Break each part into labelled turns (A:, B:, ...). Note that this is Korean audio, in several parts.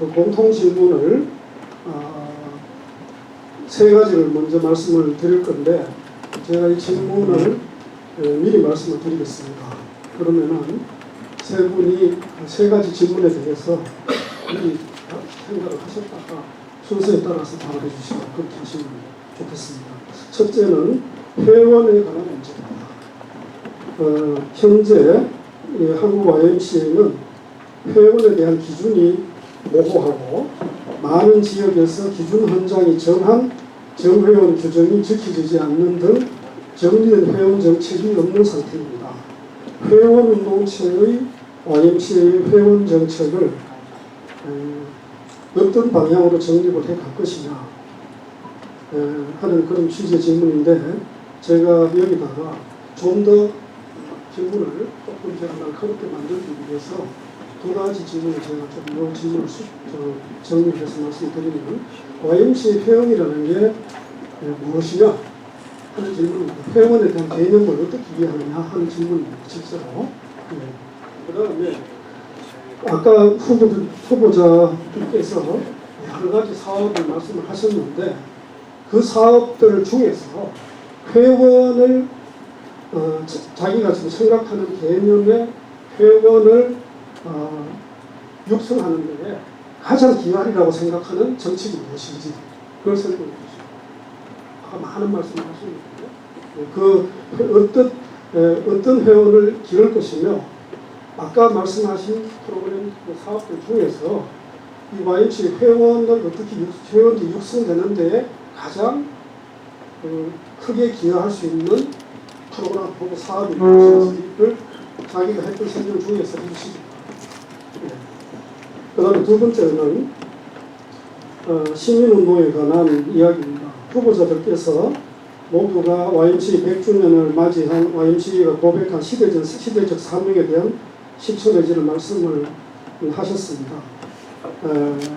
A: 그 공통 질문을 세 가지를 먼저 말씀을 드릴 건데 제가 이 질문을 미리 말씀을 드리겠습니다. 그러면은 세 분이 세 가지 질문에 대해서 미리 생각을 하셨다가 순서에 따라서 답을 해주시고 그렇게 하시면 좋겠습니다. 첫째는 회원에 관한 문제입니다. 현재 한국 YMCA는 회원에 대한 기준이 모호하고 많은 지역에서 기준 헌장이 정한 정회원 규정이 지켜지지 않는 등 정리된 회원 정책이 없는 상태입니다. 회원운동체의 YMCA의 회원 정책을 어떤 방향으로 정립을 해 갈 것이냐 하는 그런 취지의 질문인데 제가 여기다가 좀 더 질문을 조금 제가 날카롭게 만들기 위해서 두 가지 질문을 제가 좀 이 질문을 정리해서 말씀드리면 YMCA 회원이라는 게 무엇이냐 하는 질문입니다. 회원에 대한 개념을 어떻게 이해하느냐 하는 질문입니다. 실제로. 그 다음에 아까 후보자께서 여러 가지 사업을 말씀을 하셨는데 그 사업들 중에서 회원을 자기가 지금 생각하는 개념의 회원을 육성하는 데 가장 기활이라고 생각하는 정책이 무엇인지 그걸 설명해 주시죠. 많은 말씀을 하시는데요. 그 어떤 회원을 기를 것이며 아까 말씀하신 프로그램 사업들 중에서 이 YMCA 회원들이 육성되는 데 가장 크게 기여할 수 있는 프로그램 혹은 사업이 무엇인지를 자기가 했던 설명 중에서 해주시죠. 그 다음에 두 번째는 시민운동에 관한 이야기입니다. 후보자들께서 모두가 YMCA 100주년을 맞이한 YMCA가 고백한 시대적 사명에 대한 실천의지를 말씀을 하셨습니다.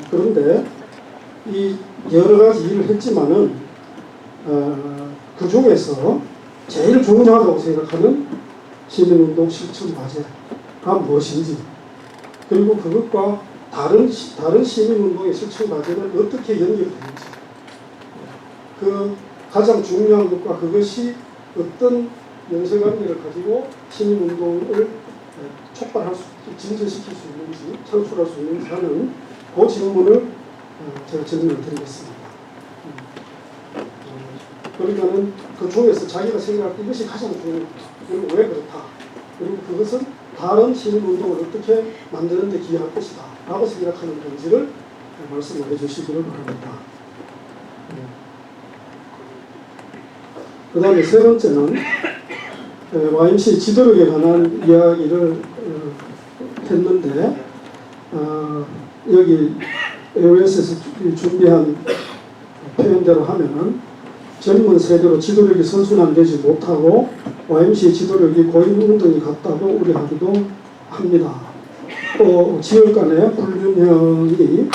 A: 그런데 이 여러 가지 일을 했지만은 그 중에서 제일 중요하다고 생각하는 시민운동 실천 과제가 무엇인지 그리고 그것과 다른 시민운동의 실천 과제는 어떻게 연결되는지 그 가장 중요한 것과 그것이 어떤 연쇄관계를 가지고 시민운동을 촉발할 수, 진전시킬 수 있는지 창출할 수 있는지 하는 그 질문을 제가 질문을 드리겠습니다. 그러니까는 그 중에서 자기가 생각할 때 이것이 가장 중요하다. 그리고 왜 그렇다. 그리고 그것은 다른 시민운동을 어떻게 만드는 데 기여할 것이다. 라고 생각하는 건지를 말씀을 해주시기를 바랍니다. 그 다음에 세 번째는 YMCA 지도력에 관한 이야기를 했는데 여기 AOS에서 준비한 표현대로 하면은 젊은 세대로 지도력이 선순환되지 못하고 YMCA 지도력이 고인운동이 같다고 우려하기도 합니다. 또 지역 간의 불균형이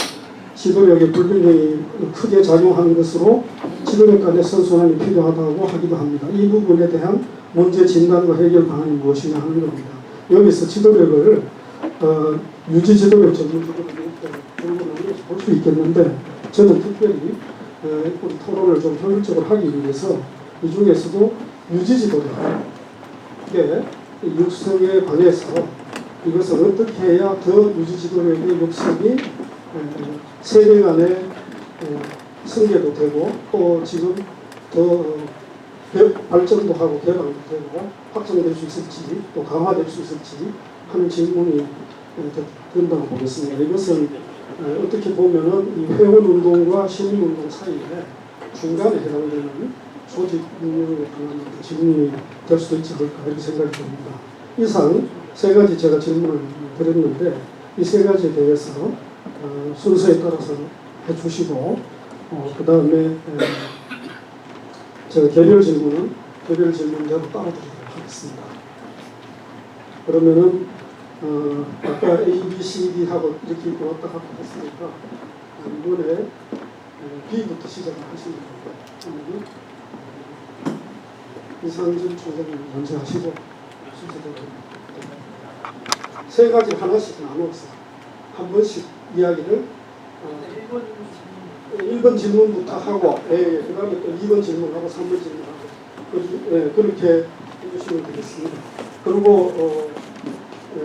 A: 지도력의 불균형이 크게 작용하는 것으로 지도력 간의 선순환이 필요하다고 하기도 합니다. 이 부분에 대한 문제 진단과 해결 방안이 무엇이냐 하는 겁니다. 여기서 지도력을 유지 지도력 전문적으로 볼 수 있겠는데 저는 특별히 우리 토론을 좀 효율적으로 하기 위해서 이 중에서도 유지 지도력의 육성에 관해서 이것을 어떻게 해야 더 유지 지도력의 육성이 세계 간의 승계도 되고 또 지금 더 발전도 하고 개방도 되고 확장될 수 있을지 또 강화될 수 있을지 하는 질문이 된다고 보겠습니다. 이것은 어떻게 보면은 이 회원운동과 시민운동 사이에 중간에 해당되는 조직 운영에 관한 질문이 될 수도 있지 않을까 이렇게 생각이 듭니다. 이상 세 가지 제가 질문을 드렸는데 이 세 가지에 대해서 순서에 따라서 해주시고 그 다음에 제가 개별 질문대로 따라드리도록 하겠습니다. 그러면은 아까 A, B, C, D 하고 이렇게 왔다 갔다 했으니까 이번에 B부터 시작을 하시면 됩니다. 이상진 총장님 먼저 하시고 순서대로 세 가지 하나씩 나눠서 한 번씩 이야기를 1번 질문부터 하고, 그 다음에 또 2번 질문하고 3번 질문하고, 그렇게 해주시면 되겠습니다. 그리고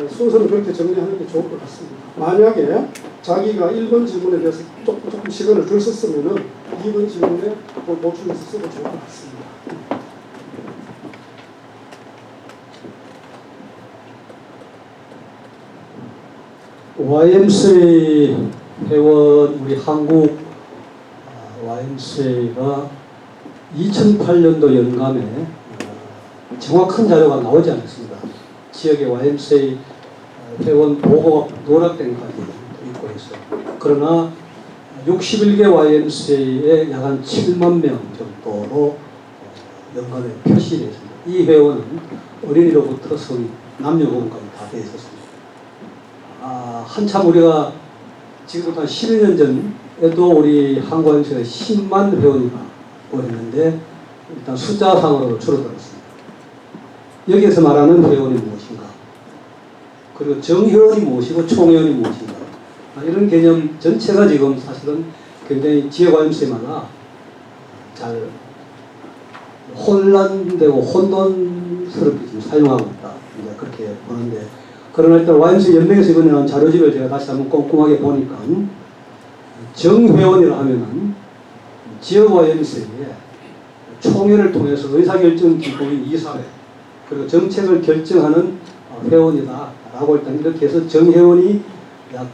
A: 순서는 그렇게 정리하는 게 좋을 것 같습니다. 만약에 자기가 1번 질문에 대해서 조금 시간을 덜 썼으면은 2번 질문에 보충해서 쓰고 좋을 것 같습니다. YMCA 회원 우리 한국 YMCA가 2008년도 연감에 정확한 자료가 나오지 않았습니다. 지역의 YMCA 회원 보고가 노락된 것까지 있고 있어. 그러나 61개 YMCA에 약 한 7만 명 정도로 연감에 표시되어 있습니다. 이 회원은 어린이로부터 성인, 남녀공까지 다 되어 있었습니다. 한참 우리가 지금부터 한 12년 전에도 우리 한국 YMCA에 10만 회원이나 보였는데 일단 숫자상으로 줄어들었습니다. 여기에서 말하는 회원이 무엇인가? 그리고 정회원이 무엇이고 총회원이 무엇인가? 이런 개념 전체가 지금 사실은 굉장히 지역 YMCA마다 잘 혼란되고 혼돈스럽게 지금 사용하고 있다. 이제 그렇게 보는데, 그러나 일단 YMCA 연맹에서 이번에 나온 자료집을 제가 다시 한번 꼼꼼하게 보니까 정회원이라 하면은 지역 YMCA에 총회를 통해서 의사결정 기구인 이사회 그리고 정책을 결정하는 회원이다 라고 일단 이렇게 해서 정회원이 약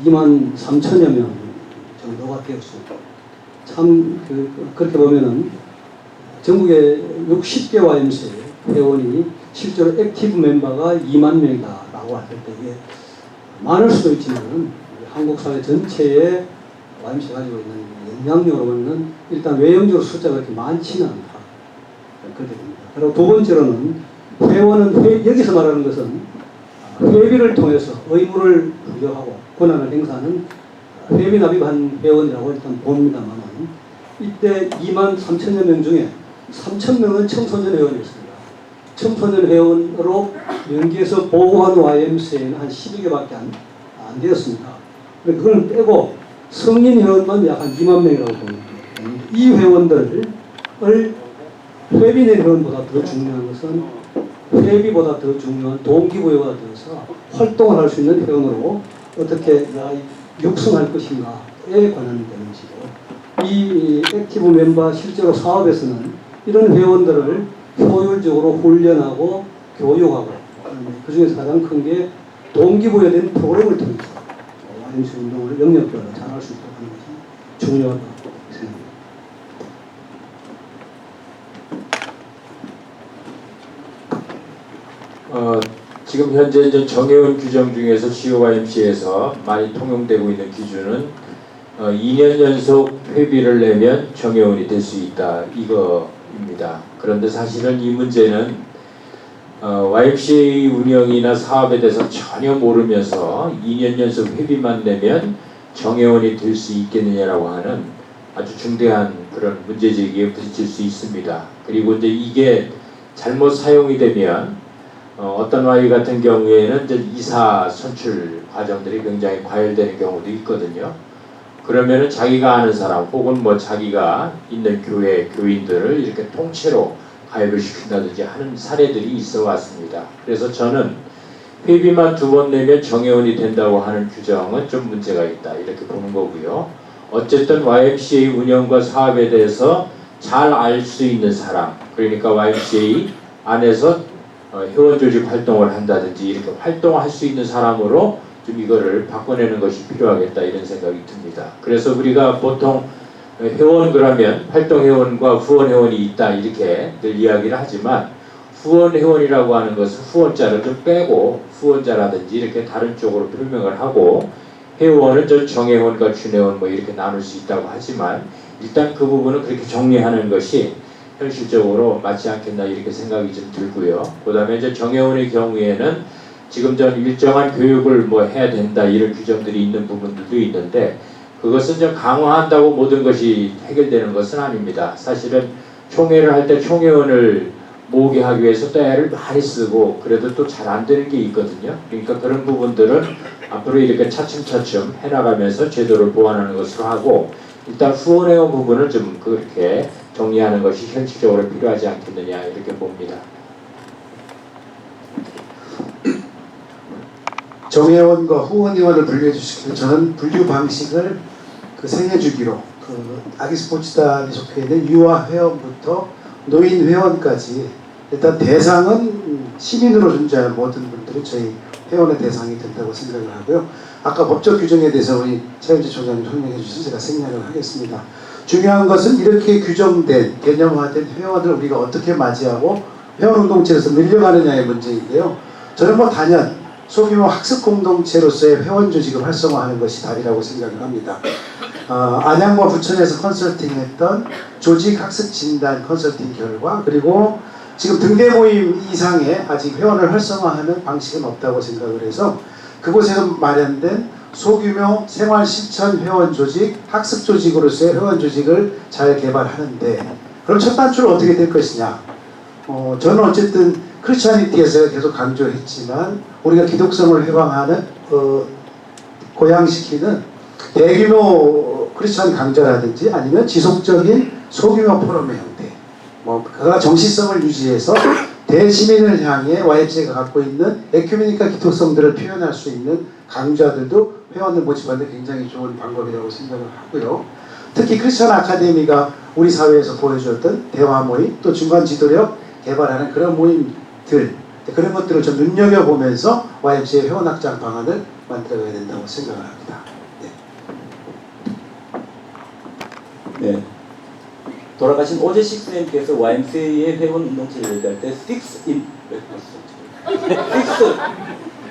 A: 2만 3천여 명 정도가 되었습니다. 참 그렇게 보면은 전국에 60개 YMCA 회원이 실제로 액티브 멤버가 2만 명이다 라고 할 때 이게 많을 수도 있지만 한국 사회 전체에 YMCA가 가지고 있는 영향력으로 보면 일단 외형적으로 숫자가 그렇게 많지는 않다. 그렇게 됩니다. 그리고 두 번째로는 회원은 여기서 말하는 것은 회비를 통해서 의무를 부여하고 권한을 행사하는 회비 납입한 회원이라고 일단 봅니다만 이때 2만 3천여 명 중에 3천 명은 청소년 회원이었습니다. 청소년 회원으로 명기에서 보고한 YMCA는 한 12개밖에 안 되었습니다. 그걸 빼고 성인 회원만 약 한 2만 명이라고 봅니다. 이 회원들을 회비 낸 회원보다 더 중요한 것은 회비보다 더 중요한 동기부여가 되어서 활동을 할 수 있는 회원으로 어떻게 육성할 것인가에 관한 것이고, 이 액티브 멤버 실제로 사업에서는 이런 회원들을 효율적으로 훈련하고 교육하고 그 중에서 가장 큰 게 동기부여된 프로그램을 통해서 YMCA 운동을 영역별로 잘할 수 있도록 하는 것이 중요하다고 생각합니다.
B: 지금 현재 이제 정회원 규정 중에서 지역 YMCA에서 많이 통용되고 있는 기준은 2년 연속 회비를 내면 정회원이 될 수 있다 이거입니다. 그런데 사실은 이 문제는 YMCA 운영이나 사업에 대해서 전혀 모르면서 2년 연속 회비만 내면 정회원이 될 수 있겠느냐라고 하는 아주 중대한 그런 문제제기에 부딪힐 수 있습니다. 그리고 이제 이게 잘못 사용이 되면 어떤 Y 같은 경우에는 이제 이사 선출 과정들이 굉장히 과열되는 경우도 있거든요. 그러면은 자기가 아는 사람 혹은 뭐 자기가 있는 교회 교인들을 이렇게 통째로 가입을 시킨다든지 하는 사례들이 있어 왔습니다. 그래서 저는 회비만 2번 내면 정회원이 된다고 하는 규정은 좀 문제가 있다 이렇게 보는 거고요. 어쨌든 YMCA 운영과 사업에 대해서 잘 알 수 있는 사람, 그러니까 YMCA 안에서 회원 조직 활동을 한다든지 이렇게 활동할 수 있는 사람으로 좀 이거를 바꿔내는 것이 필요하겠다 이런 생각이 듭니다. 그래서 우리가 보통 회원 그러면 활동 회원과 후원 회원이 있다 이렇게 늘 이야기를 하지만 후원 회원이라고 하는 것은 후원자를 좀 빼고 후원자라든지 이렇게 다른 쪽으로 표명을 하고, 회원은 저 정회원과 준회원 뭐 이렇게 나눌 수 있다고 하지만 일단 그 부분은 그렇게 정리하는 것이 현실적으로 맞지 않겠나 이렇게 생각이 좀 들고요. 그 다음에 이제 정회원의 경우에는 지금 전 일정한 교육을 뭐 해야 된다 이런 규정들이 있는 부분들도 있는데 그것은 좀 강화한다고 모든 것이 해결되는 것은 아닙니다. 사실은 총회를 할 때 총회원을 모으게 하기 위해서 또 애를 많이 쓰고 그래도 또 잘 안 되는 게 있거든요. 그러니까 그런 부분들은 앞으로 이렇게 차츰차츰 해나가면서 제도를 보완하는 것으로 하고 일단 후원회원 부분을 좀 그렇게 정리하는 것이 현실적으로 필요하지 않겠느냐 이렇게 봅니다.
C: 정회원과 후원회원을 분류해주시기로 저는 분류 방식을 그 생애주기로 그 아기 스포츠단에 속해 있는 유아 회원부터 노인 회원까지 일단 대상은 시민으로 존재하는 모든 분들이 저희 회원의 대상이 된다고 생각을 하고요. 아까 법적 규정에 대해서 우리 차윤지 총장님 설명해 주셔서 제가 생략을 하겠습니다. 중요한 것은 이렇게 규정된 개념화된 회원을 우리가 어떻게 맞이하고 회원운동체에서 늘려가느냐의 문제인데요. 저는 뭐 단연 소규모 학습 공동체로서의 회원 조직을 활성화하는 것이 답이라고 생각을 합니다. 안양과 부천에서 컨설팅했던 조직 학습 진단 컨설팅 결과 그리고 지금 등대 모임 이상의 아직 회원을 활성화하는 방식은 없다고 생각을 해서 그곳에서 마련된 소규모 생활 실천 회원 조직, 학습 조직으로서의 회원 조직을 잘 개발하는데 그럼 첫 단추는 어떻게 될 것이냐? 저는 어쨌든 크리스찬리티에서 계속 강조했지만 우리가 기독성을 해방하는 고양시키는 대규모 크리스찬 강좌라든지 아니면 지속적인 소규모 포럼의 형태 그가 정시성을 유지해서 대시민을 향해 YMCA가 갖고 있는 에큐메니카 기독성들을 표현할 수 있는 강좌들도 회원을 모집하는 데 굉장히 좋은 방법이라고 생각을 하고요. 특히 크리스천 아카데미가 우리 사회에서 보여주었던 대화 모임 또 중간 지도력 개발하는 그런 모임들 그런 것들을 좀 눈여겨보면서 YMCA 회원 확장 방안을 만들어야 된다고 생각을 합니다.
D: 네. 돌아가신 오재식 선생님께서 YMCA의 회원 운동체를 얘기할 때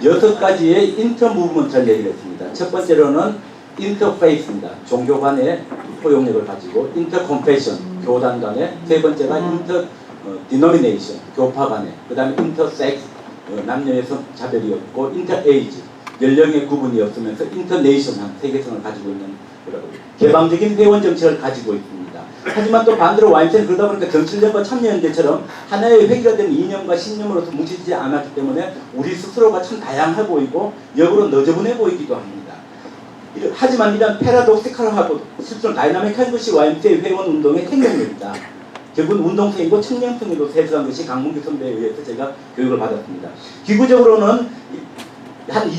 D: 6 가지의 인터 무브먼트를 얘기를 했습니다. 첫 번째로는 인터페이스입니다. 종교 간의 포용력을 가지고 인터 컴패션, 교단 간의 세 번째가 인터 디노미네이션, 교파 간의 그 다음에 인터 섹스, 남녀의 차별이 없고 인터 에이지, 연령의 구분이 없으면서 인터 네이션한 세계성을 가지고 있는 개방적인 회원 정책을 가지고 있습니다. 하지만 또 반대로 YMCA는 그러다 보니까 정치연과 참여연대처럼 하나의 획일화된 이념과 신념으로서 뭉치지 않았기 때문에 우리 스스로가 참 다양해 보이고 역으로 너저분해 보이기도 합니다. 하지만 이런 패러독시칼하고 실제로 다이나믹한 것이 YMCA 회원 운동의 생명력이다. 결국은 운동성이고 청년성으로 세수한 것이 강문규 선배에 의해서 제가 교육을 받았습니다. 기구적으로는 한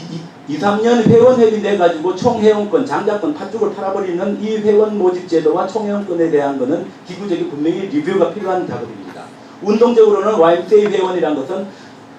D: 2, 3년 회원회비 내가지고 총회원권, 장자권, 팥죽을 팔아버리는 이 회원 모집 제도와 총회원권에 대한 것은 기구적인 분명히 리뷰가 필요한 작업입니다. 운동적으로는 YMCA 회원이란 것은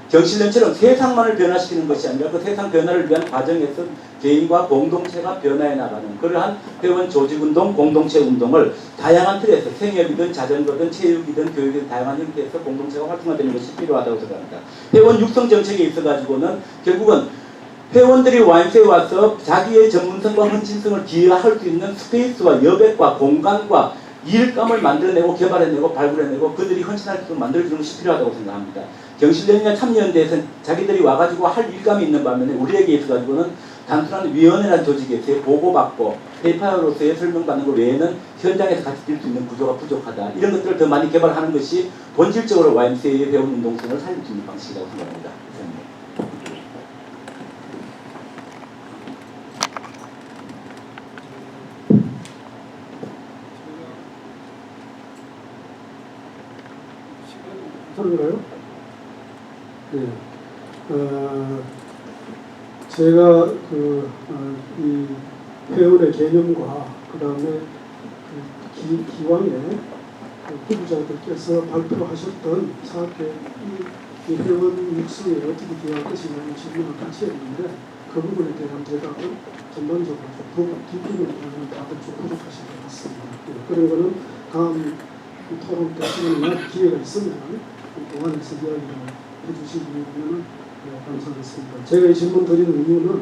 D: 경실련처럼 세상만을 변화시키는 것이 아니라 그 세상 변화를 위한 과정에서 개인과 공동체가 변화해 나가는 그러한 회원 조직운동, 공동체 운동을 다양한 틀에서 생협이든 자전거든 체육이든 교육이든 다양한 형태에서 공동체가 활성화되는 것이 필요하다고 생각합니다. 회원 육성 정책에 있어가지고는 결국은 회원들이 YMCA에 와서 자기의 전문성과 헌신성을 기여할 수 있는 스페이스와 여백과 공간과 일감을 만들어내고 개발해내고 발굴해내고 그들이 헌신할 수 있도록 만들어주는 것이 필요하다고 생각합니다. 경실련이나 참여연대에서는 자기들이 와가지고 할 일감이 있는 반면에 우리에게 있어가지고는 단순한 위원회라는 조직에서의 보고받고 페이퍼로서의 설명받는 것 외에는 현장에서 같이 뛸 수 있는 구조가 부족하다. 이런 것들을 더 많이 개발하는 것이 본질적으로 YMCA의 배운 운동성을 살릴 수 있는 방식이라고 생각합니다.
A: 그런가요? 네. 제가 이 회원의 개념과 그 다음에 기왕에 후보자들께서 발표하셨던 사업계 이 회원 육성에 어떻게 기여할 것이냐는 질문을 같이 했는데 그 부분에 대한 대답은 전반적으로 뒷부분에 대한 답은 좀 부족하신 것 같습니다. 그런 거는 다음 토론 때 시간이나 기회가 있으면 보완해서 이야기를 해주시면 감사하겠습니다. 제가 이 질문 드리는 이유는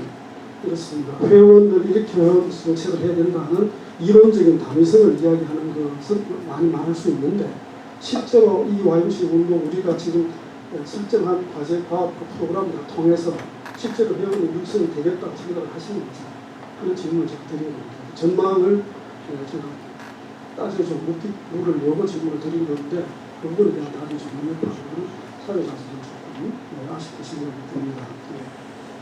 A: 이렇습니다. 회원들이 이렇게 회원 정책을 해야 된다는 이론적인 당위성을 이야기하는 것은 많이 말할 수 있는데 실제로 이 YMCA 운동 우리가 지금 설정한 과제 과학 프로그램을 통해서 실제로 회원의 육성이 되겠다고 생각을 하시는지 그런 질문을 제가 드리는 겁니다. 전망을 제가 따져서 물을 내고 질문을 드린 건데 부분에 대한 답이 좀 능력하고 사회자서 조금 아쉽게 생각이 듭니다.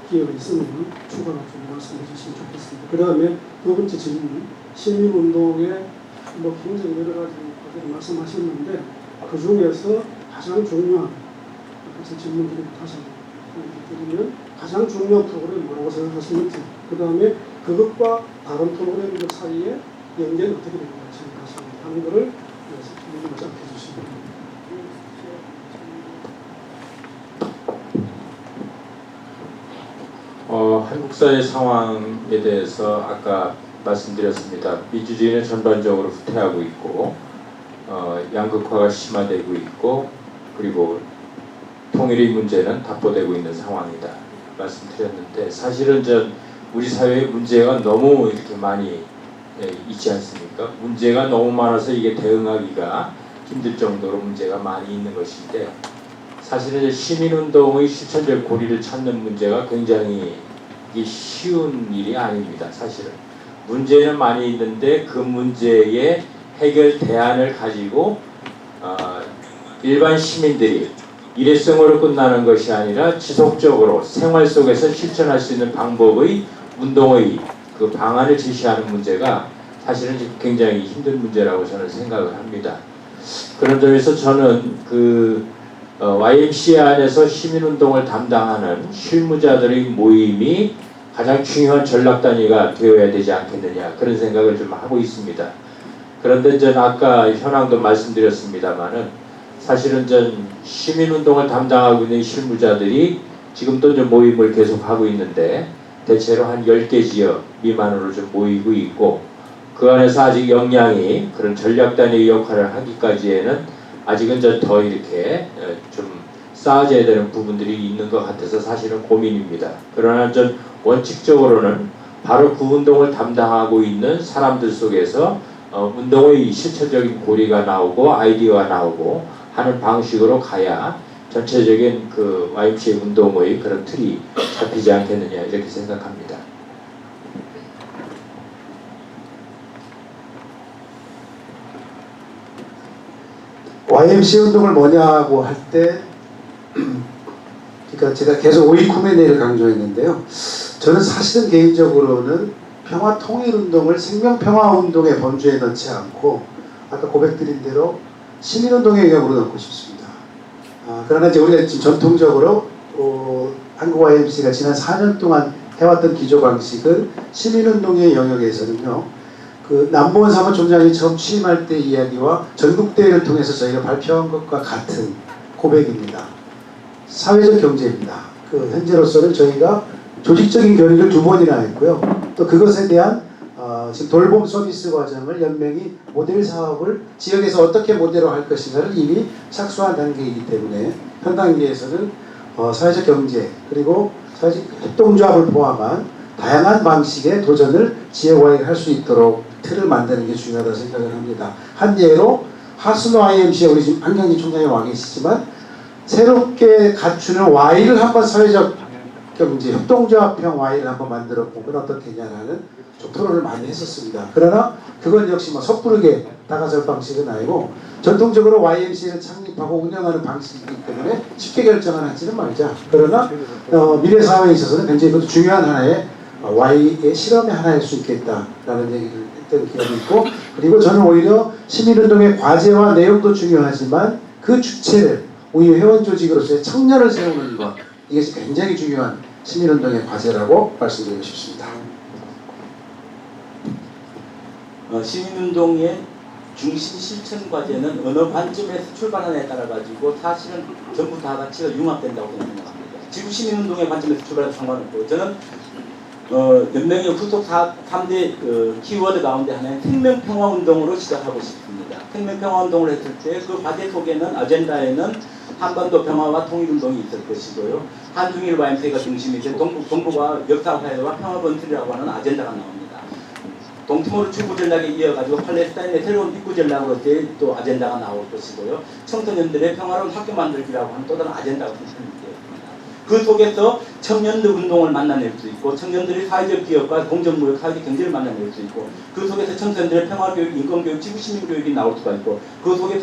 A: 기회가 있으면 추가로 좀 말씀해 주시면 좋겠습니다. 그 다음에 두 번째 질문, 시민운동에 굉장히 여러 가지 과제를 말씀하셨는데 그 중에서 가장 중요한 그래서 질문 드리고 다시 드리면 가장 중요한 프로그램이 뭐라고 생각하시는지 그 다음에 그것과 다른 프로그램들 사이에 연계는 어떻게 된다고 생각하시는지 하는 것을 질문을 짧게 해주시면
B: 한국 사회 상황에 대해서 아까 말씀드렸습니다. 민주주의는 전반적으로 후퇴하고 있고 양극화가 심화되고 있고 그리고 통일의 문제는 답보되고 있는 상황이다 말씀드렸는데 사실은 우리 사회의 문제가 너무 이렇게 많이 있지 않습니까? 문제가 너무 많아서 이게 대응하기가 힘들 정도로 문제가 많이 있는 것인데 사실은 시민운동의 실천적 고리를 찾는 문제가 굉장히 이게 쉬운 일이 아닙니다. 사실은 문제는 많이 있는데 그 문제의 해결 대안을 가지고 일반 시민들이 일회성으로 끝나는 것이 아니라 지속적으로 생활 속에서 실천할 수 있는 방법의 운동의 그 방안을 제시하는 문제가 사실은 굉장히 힘든 문제라고 저는 생각을 합니다. 그런 점에서 저는 YMCA 안에서 시민운동을 담당하는 실무자들의 모임이 가장 중요한 전략 단위가 되어야 되지 않겠느냐 그런 생각을 좀 하고 있습니다. 그런데 저는 아까 현황도 말씀드렸습니다마는 사실은 시민운동을 담당하고 있는 실무자들이 지금도 모임을 계속하고 있는데 대체로 한 10개 지역 미만으로 좀 모이고 있고 그 안에서 아직 역량이 그런 전략 단위의 역할을 하기까지에는 아직은 더 이렇게 좀 쌓아져야 되는 부분들이 있는 것 같아서 사실은 고민입니다. 그러나 원칙적으로는 바로 그 운동을 담당하고 있는 사람들 속에서 운동의 실천적인 고리가 나오고 아이디어가 나오고 하는 방식으로 가야 전체적인 그 YMCA 운동의 그런 틀이 잡히지 않겠느냐 이렇게 생각합니다.
C: YMCA 운동을 뭐냐고 할 때 그러니까 제가 계속 오이쿠메네를 강조했는데요. 저는 사실은 개인적으로는 평화통일운동을 생명평화운동의 범주에 넣지 않고 아까 고백드린 대로 시민운동의 영역으로 넣고 싶습니다. 그러나 이제 우리가 지금 전통적으로 한국 YMCA가 지난 4년 동안 해왔던 기조 방식은 시민운동의 영역에서는요. 남보원 사무총장이 처음 취임할 때 이야기와 전국대회를 통해서 저희가 발표한 것과 같은 고백입니다. 사회적 경제입니다. 현재로서는 저희가 조직적인 결의를 2번이나 했고요. 또 그것에 대한 지금 돌봄 서비스 과정을 연맹이 모델 사업을 지역에서 어떻게 모델로 할 것인가를 이미 착수한 단계이기 때문에 현 단계에서는 사회적 경제 그리고 사회적 협동조합을 포함한 다양한 방식의 도전을 지역화에 할 수 있도록 틀을 만드는 게 중요하다고 생각을 합니다. 한 예로 하슬로 IMC에 우리 지금 한경진 총장이 와 계시지만 새롭게 갖추는 Y를 한번 사회적 경제 협동조합형 Y를 한번 만들어 보면 어떻겠냐라는 좀 토론을 많이 했었습니다. 그러나 그건 역시 섣부르게 다가설 방식은 아니고 전통적으로 YMCA를 창립하고 운영하는 방식이기 때문에 쉽게 결정을 하지는 말자. 그러나 미래 사회에 있어서는 굉장히 그것도 중요한 하나의 Y의 실험의 하나일 수 있겠다라는 얘기를 했던 기억이 있고 그리고 저는 오히려 시민운동의 과제와 내용도 중요하지만 그 주체를 오히려 회원조직으로서의 청년을 세우는 것 이것이 굉장히 중요한 시민운동의 과제라고 말씀드리고 싶습니다.
D: 시민운동의 중심 실천 과제는 어느 관점에서 출발하느냐에 따라 가지고 사실은 전부 다 가치가 융합된다고 생각합니다. 지구 시민운동의 관점에서 출발해도 상관없고 저는 연맹의 후속 3대 키워드 가운데 하나는 생명평화운동으로 시작하고 싶습니다. 생명평화운동을 했을 때 그 과제 속에는 아젠다에는 한반도 평화와 통일운동이 있을 것이고요. 한중일 YMCA가 중심이 된 동북아 역사화해와 평화번틀이라고 하는 아젠다가 나옵니다. 동티모르 출구 전략에 이어가지고 팔레스타인의 새로운 입구 전략으로 또 아젠다가 나올 것이고요. 청소년들의 평화로운 학교 만들기라고 하는 또 다른 아젠다가 생성되었습니다. 그 속에서 청년들 운동을 만나낼 수 있고 청년들의 사회적 기업과 공정무역, 사회적 경제를 만나낼 수 있고 그 속에서 청소년들의 평화교육, 인권교육, 지구시민교육이 나올 수가 있고 그 속에서